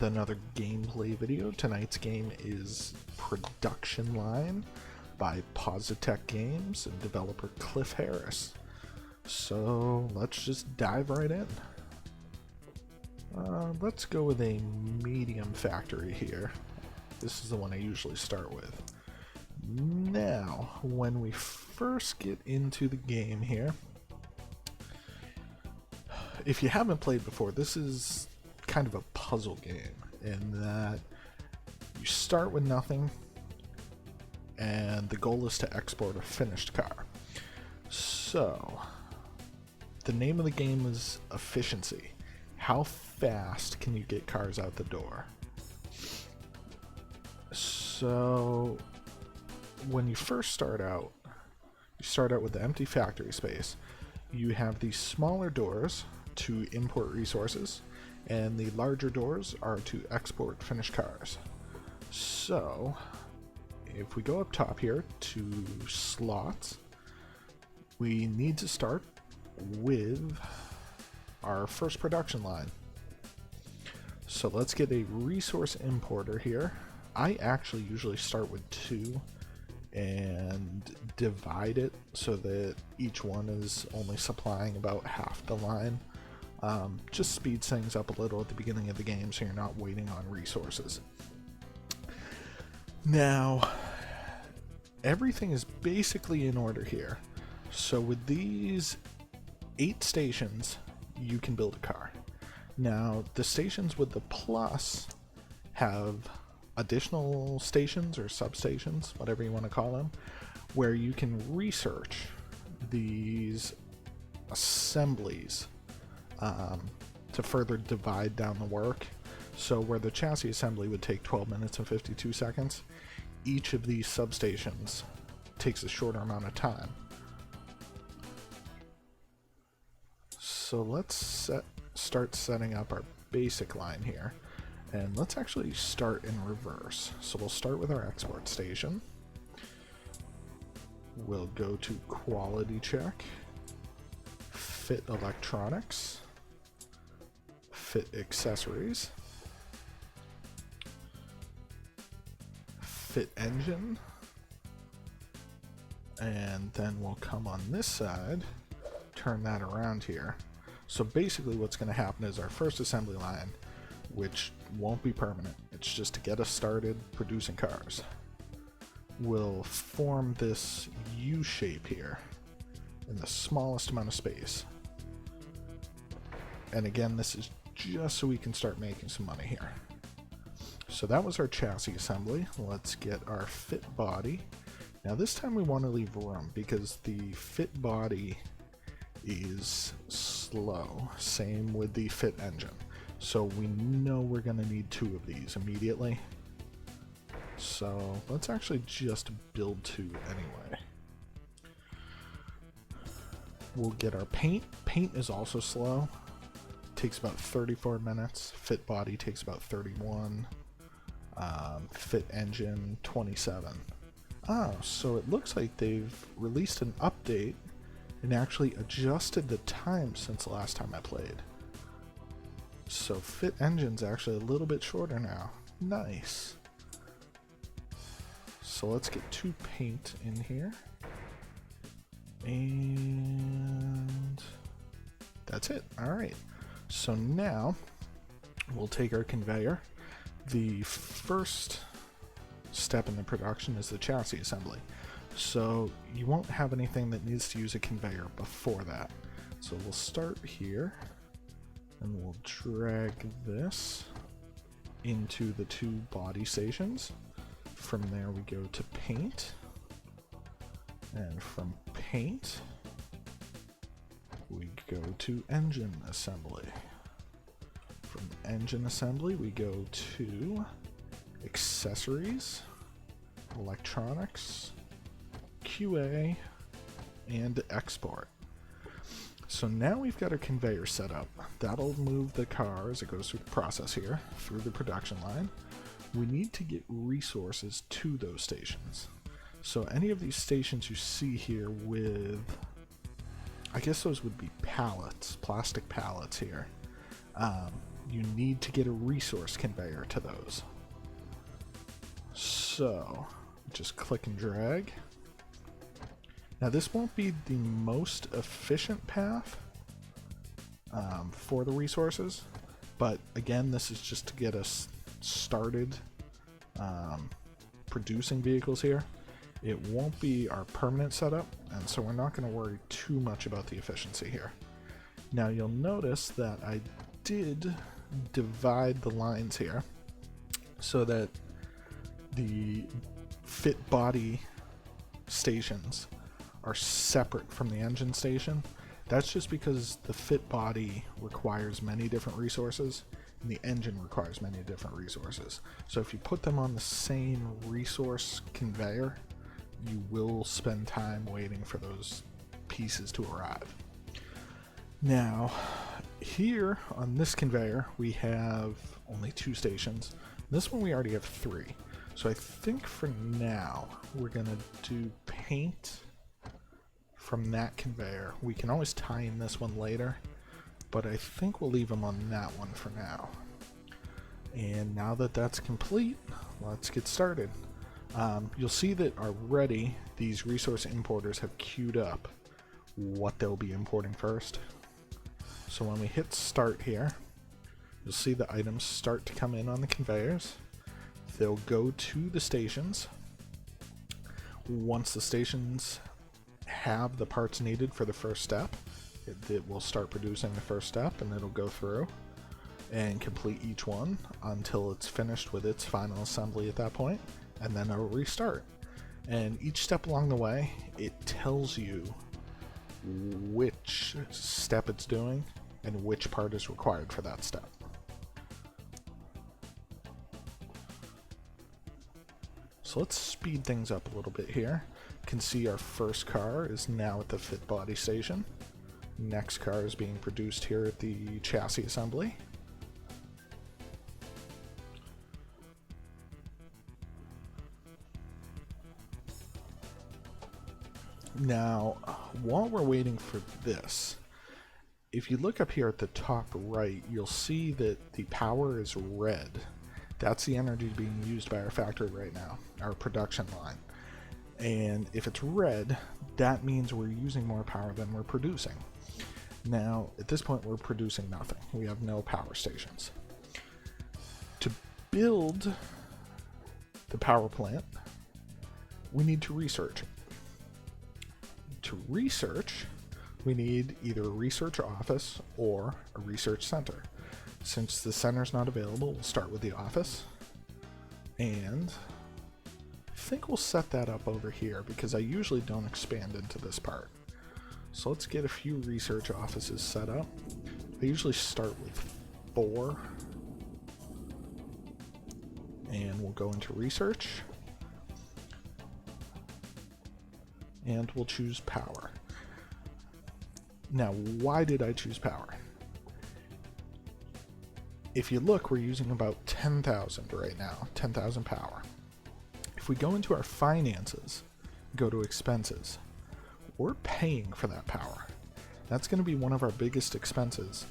another gameplay video. Tonight's game is Production Line by Positech Games and developer Cliff Harris. So let's just dive right in. Let's go with a medium factory here. This is the one I usually start with. Now, when we first get into the game here, if you haven't played before, this is kind of a puzzle game in that you start with nothing and the goal is to export a finished car. So the name of the game is efficiency. How fast can you get cars out the door? So when you first start out, you start out with the empty factory space. You have these smaller doors to import resources, and the larger doors are to export finished cars. So if we go up top here to slots, we need to start with our first production line. So let's get a resource importer here. I actually usually start with 2 and divide it so that each one is only supplying about half the line. Just speeds things up a little at the beginning of the game so you're not waiting on resources. Now, everything is basically in order here. So with these 8 stations, you can build a car. Now, the stations with the plus have additional stations or substations, whatever you want to call them, where you can research these assemblies to further divide down the work. So where the chassis assembly would take 12 minutes and 52 seconds, each of these substations takes a shorter amount of time. So let's start setting up our basic line here. And let's actually start in reverse. So we'll start with our export station. We'll go to quality check, fit electronics, fit accessories, fit engine, and then we'll come on this side, turn that around here. So basically what's going to happen is our first assembly line, which won't be permanent, it's just to get us started producing cars, will form this U shape here in the smallest amount of space. And again, this is just so we can start making some money here. So that was our chassis assembly. Let's get our fit body. Now this time we want to leave room because the fit body is slow. Same with the fit engine. So we know we're going to need 2 of these immediately. So let's actually just build 2 anyway. We'll get our paint. Paint is also slow. Takes about 34 minutes. Fit body takes about 31. Fit engine 27. So it looks like they've released an update and actually adjusted the time since the last time I played. So fit engine's actually a little bit shorter now. Nice. So let's get 2 paint in here. And that's it. Alright. So now we'll take our conveyor. The first step in the production is the chassis assembly. So you won't have anything that needs to use a conveyor before that. So we'll start here and we'll drag this into the 2 body stations. From there we go to paint, and from paint we go to engine assembly. From engine assembly we go to accessories, electronics, QA, and export. So now we've got our conveyor set up. That'll move the car as it goes through the process here, through the production line. We need to get resources to those stations. So any of these stations you see here with, I guess those would be pallets, plastic pallets here. you need to get a resource conveyor to those. So just click and drag. Now this won't be the most efficient path for the resources, but again, this is just to get us started producing vehicles here. It won't be our permanent setup, and so we're not going to worry too much about the efficiency here. Now you'll notice that I did divide the lines here so that the fit body stations are separate from the engine station. That's just because the fit body requires many different resources and the engine requires many different resources. So if you put them on the same resource conveyor, you will spend time waiting for those pieces to arrive. Now, here on this conveyor, we have only 2 stations. This one we already have 3. So I think for now, we're gonna do paint from that conveyor. We can always tie in this one later, but I think we'll leave them on that one for now. And now that that's complete, let's get started. You'll see that already these resource importers have queued up what they'll be importing first. So when we hit start here, you'll see the items start to come in on the conveyors. They'll go to the stations. Once the stations have the parts needed for the first step, it will start producing the first step, and it'll go through and complete each one until it's finished with its final assembly at that point, and then it'll restart. And each step along the way, it tells you which step it's doing and which part is required for that step. So let's speed things up a little bit here. You can see our first car is now at the fit body station. Next car is being produced here at the chassis assembly. Now, while we're waiting for this, if you look up here at the top right, you'll see that the power is red. That's the energy being used by our factory right now, our production line. And if it's red, that means we're using more power than we're producing. Now, at this point, we're producing nothing. We have no power stations. To build the power plant, we need to research. To research, we need either a research office or a research center. Since the center's not available, we'll start with the office. And I think we'll set that up over here because I usually don't expand into this part. So let's get a few research offices set up. I usually start with 4. And we'll go into research. And we'll choose power. Now, why did I choose power? If you look, we're using about 10,000 right now, 10,000 power. If we go into our finances, go to expenses, we're paying for that power. That's going to be one of our biggest expenses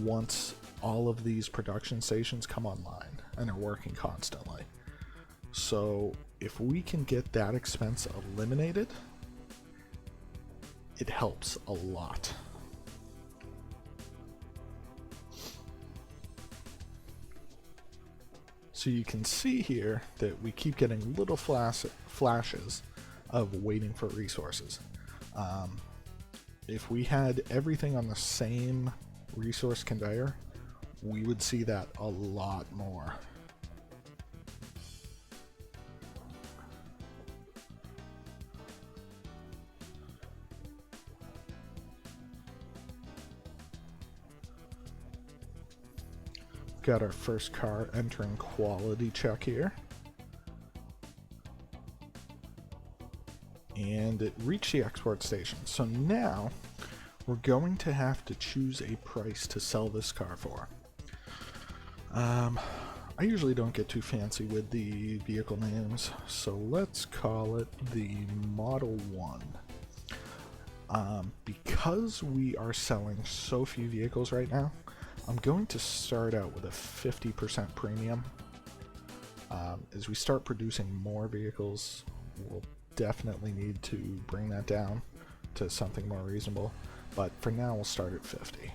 once all of these production stations come online and are working constantly. So if we can get that expense eliminated, it helps a lot. So you can see here that we keep getting little flashes of waiting for resources. If we had everything on the same resource conveyor, we would see that a lot more. Got our first car entering quality check here. And it reached the export station. So now we're going to have to choose a price to sell this car for. I usually don't get too fancy with the vehicle names, so let's call it the Model 1. Because we are selling so few vehicles right now, I'm going to start out with a 50% premium. As we start producing more vehicles, we'll definitely need to bring that down to something more reasonable, but for now we'll start at 50.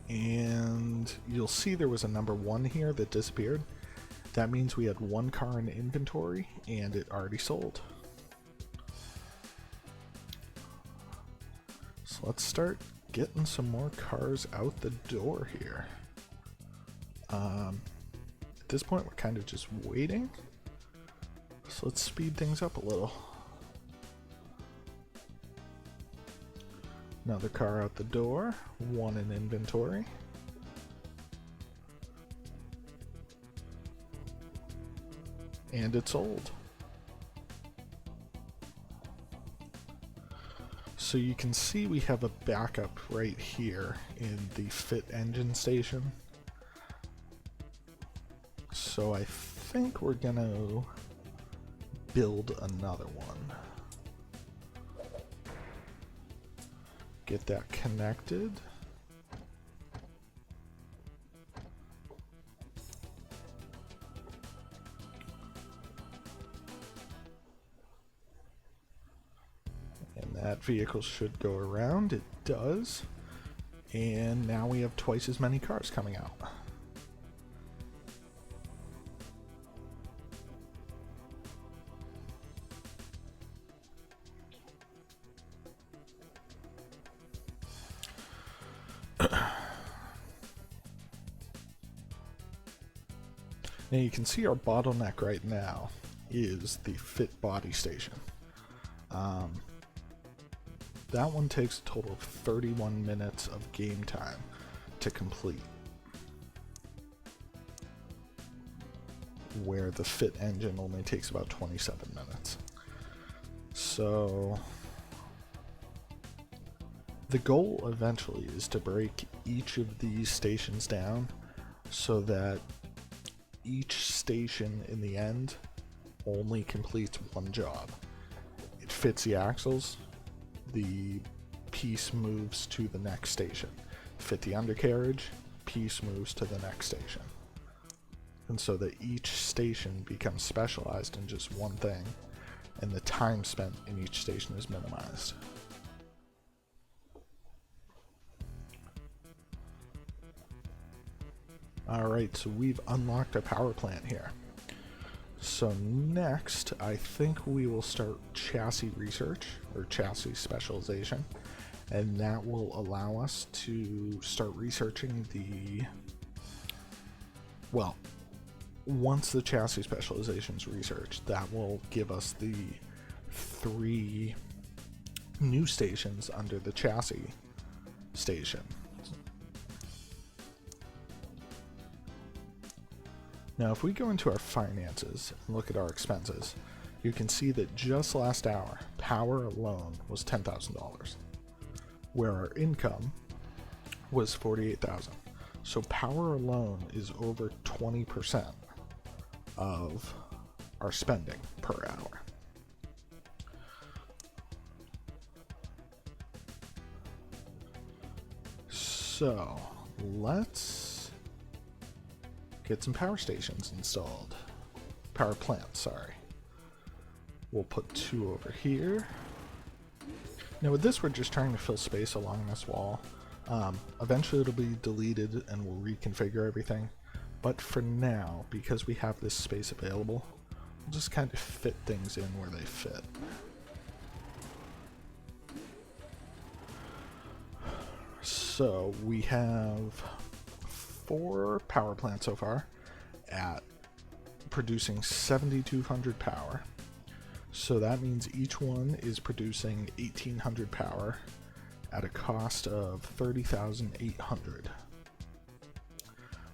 And you'll see there was a number 1 here that disappeared. That means we had 1 car in inventory and it already sold. So let's start getting some more cars out the door here. At this point we're kind of just waiting. So let's speed things up a little. Another car out the door, 1 in inventory. And it's sold. So you can see we have a backup right here in the fit engine station. So I think we're gonna build another one. Get that connected. And that vehicle should go around. It does. And now we have twice as many cars coming out. Now you can see our bottleneck right now is the fit body station. That one takes a total of 31 minutes of game time to complete, where the fit engine only takes about 27 minutes. So the goal eventually is to break each of these stations down so that each station in the end only completes one job. It fits the axles, the piece moves to the next station. Fit the undercarriage, piece moves to the next station. And so that each station becomes specialized in just one thing, and the time spent in each station is minimized. Alright, so we've unlocked our power plant here. So next, I think we will start chassis research, or chassis specialization, and that will allow us to start researching the... Well, once the chassis specialization is researched, that will give us the 3 new stations under the chassis station. Now if we go into our finances and look at our expenses, you can see that just last hour, power alone was $10,000, where our income was $48,000. So power alone is over 20% of our spending per hour. So let's get some power stations installed. Power plants, sorry. We'll put 2 over here. Now with this, we're just trying to fill space along this wall. Eventually it'll be deleted and we'll reconfigure everything. But for now, because we have this space available, we'll just kind of fit things in where they fit. So we have 4 power plants so far at producing 7,200 power. So that means each one is producing 1,800 power at a cost of 30,800.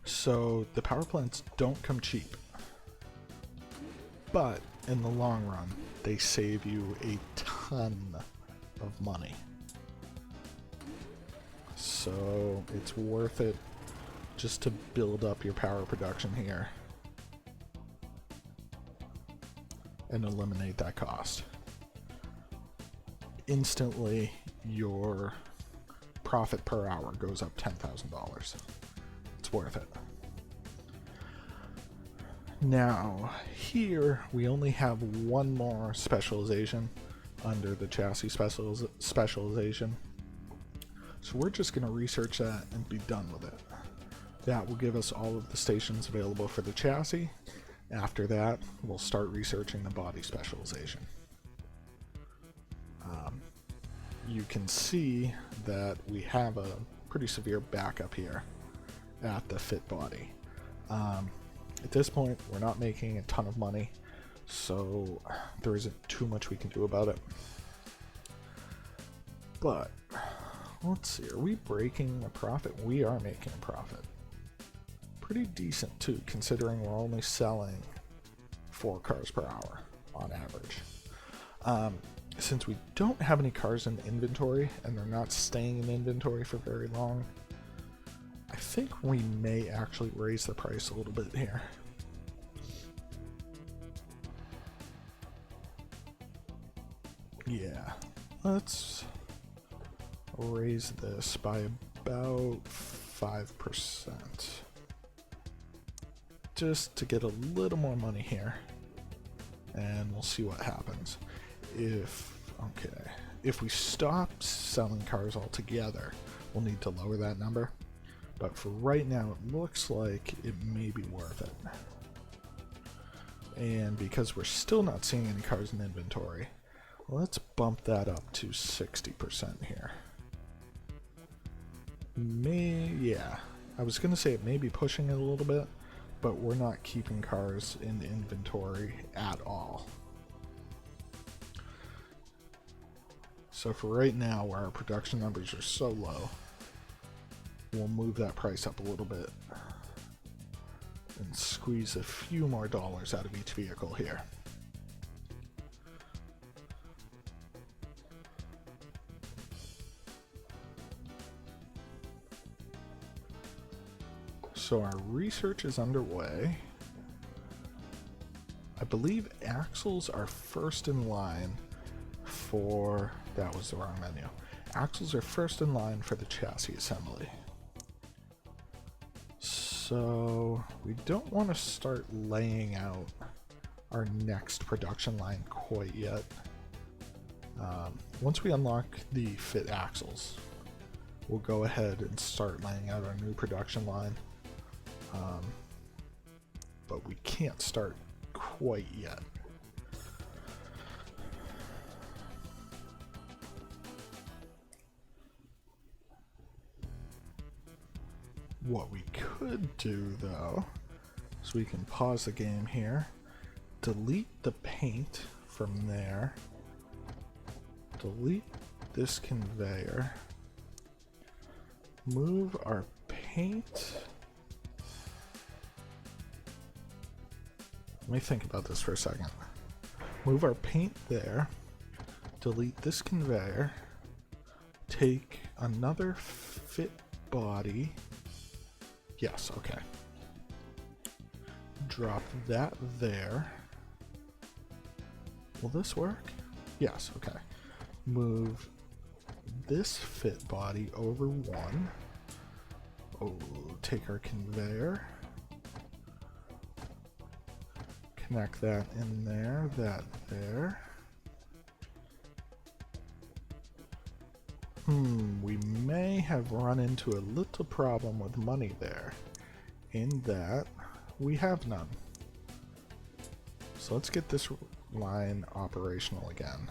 So the power plants don't come cheap, but in the long run, they save you a ton of money. So it's worth it just to build up your power production here and eliminate that cost. Instantly, your profit per hour goes up $10,000. It's worth it. Now, here we only have one more specialization under the chassis specialization. So we're just going to research that and be done with it. That will give us all of the stations available for the chassis. After that, we'll start researching the body specialization. You can see that we have a pretty severe backup here at the fit body. At this point, we're not making a ton of money, so there isn't too much we can do about it. But let's see, are we breaking a profit? We are making a profit. Pretty decent too, considering we're only selling 4 cars per hour on average. Since we don't have any cars in inventory and they're not staying in inventory for very long, I think we may actually raise the price a little bit here. Yeah, let's raise this by about 5%. Just to get a little more money here. And we'll see what happens. If we stop selling cars altogether, we'll need to lower that number. But for right now, it looks like it may be worth it. And because we're still not seeing any cars in inventory, let's bump that up to 60% here. Yeah, I was going to say it may be pushing it a little bit, but we're not keeping cars in inventory at all. So for right now, where our production numbers are so low, we'll move that price up a little bit and squeeze a few more dollars out of each vehicle here. So our research is underway. I believe axles are first in line for... That was the wrong menu. Axles are first in line for the chassis assembly. So we don't want to start laying out our next production line quite yet. Once we unlock the fit axles, we'll go ahead and start laying out our new production line. But we can't start quite yet. What we could do, though, is we can pause the game here, delete the paint from there, delete this conveyor, move our paint. Let me think about this for a second. Move our paint there, delete this conveyor, take another fit body. Yes, okay. Drop that there. Will this work? Yes, okay. Move this fit body over one. Oh, take our conveyor. Connect that in there, that there. We may have run into a little problem with money there, in that we have none. So let's get this line operational again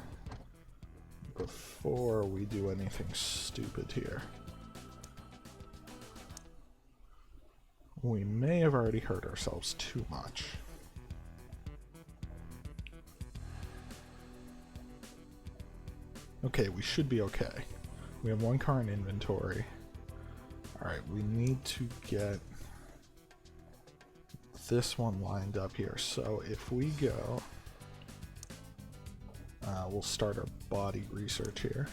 before we do anything stupid here. We may have already hurt ourselves too much. Okay, we should be okay. We have 1 car in inventory. Alright, we need to get this one lined up here. So if we go, we'll start our body research here.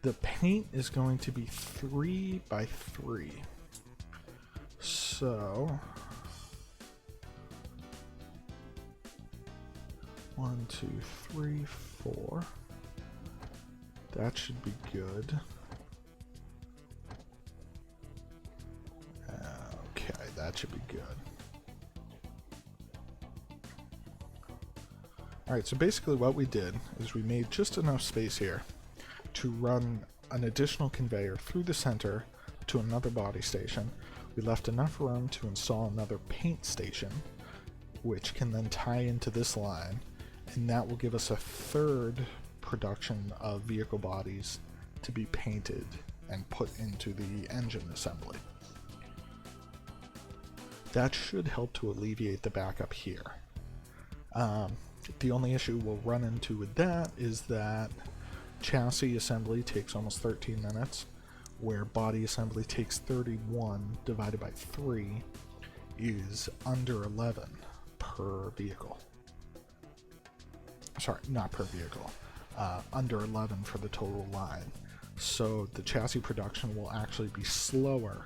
The paint is going to be 3 by 3. So 1, 2, 3, 4. That should be good. Okay, that should be good. Alright, so basically what we did is we made just enough space here to run an additional conveyor through the center to another body station. We left enough room to install another paint station, which can then tie into this line, and that will give us a third production of vehicle bodies to be painted and put into the engine assembly. That should help to alleviate the backup here. The only issue we'll run into with that is that chassis assembly takes almost 13 minutes, where body assembly takes 31 divided by 3 is under 11 per vehicle. Sorry, not per vehicle. Under 11 for the total line. So the chassis production will actually be slower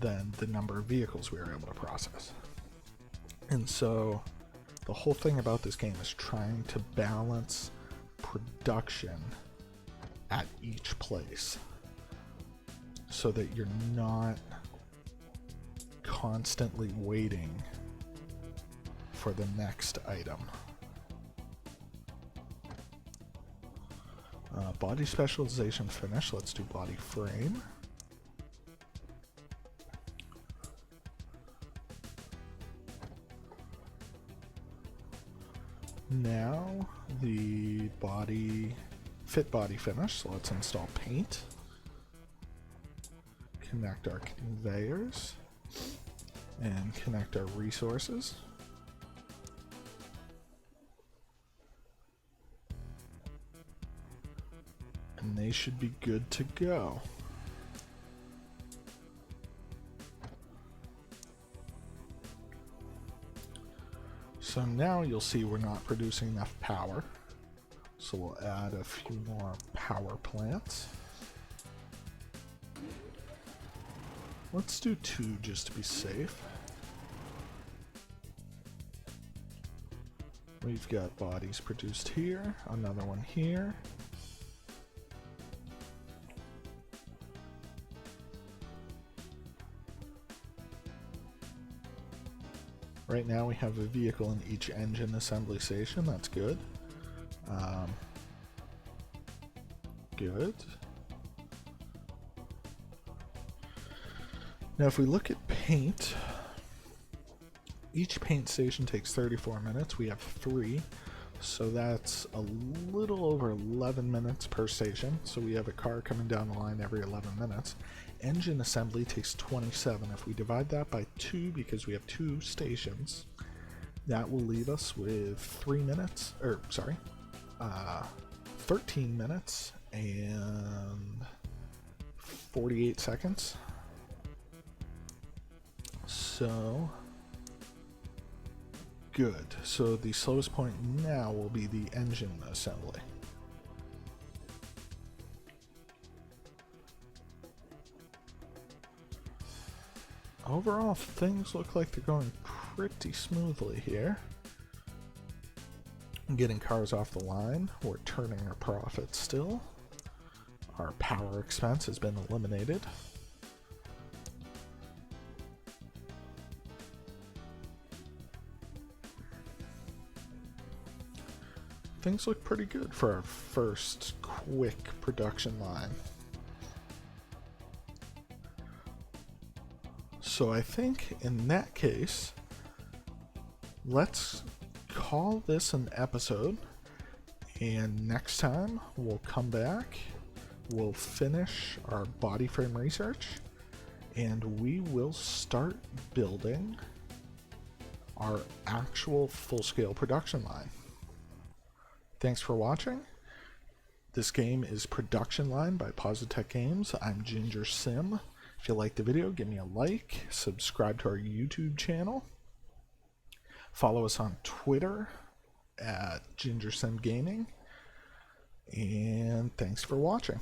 than the number of vehicles we were able to process. And so the whole thing about this game is trying to balance production at each place so that you're not constantly waiting for the next item. Body specialization finished. Let's do body frame. Now the fit body finished, so let's install paint. Connect our conveyors and connect our resources. And they should be good to go. So now you'll see we're not producing enough power. So we'll add a few more power plants. Let's do 2 just to be safe. We've got bodies produced here, another one here. Right now we have a vehicle in each engine assembly station. That's good. Good. Now if we look at paint, each paint station takes 34 minutes. We have 3, so that's a little over 11 minutes per station. So we have a car coming down the line every 11 minutes. Engine assembly takes 27. If we divide that by 2, because we have 2 stations, that will leave us with 13 minutes and 48 seconds. So good. So the slowest point now will be the engine assembly. Overall, things look like they're going pretty smoothly here. Getting cars off the line, we're turning our profit still. Our power expense has been eliminated. Things look pretty good for our first quick production line. So I think in that case, let's call this an episode, and next time we'll come back, we'll finish our body frame research, and we will start building our actual full-scale production line. Thanks for watching. This game is Production Line by Positech Games. I'm Ginger Sim. If you liked the video, give me a like, subscribe to our YouTube channel, follow us on Twitter at GingerSimGaming, and thanks for watching.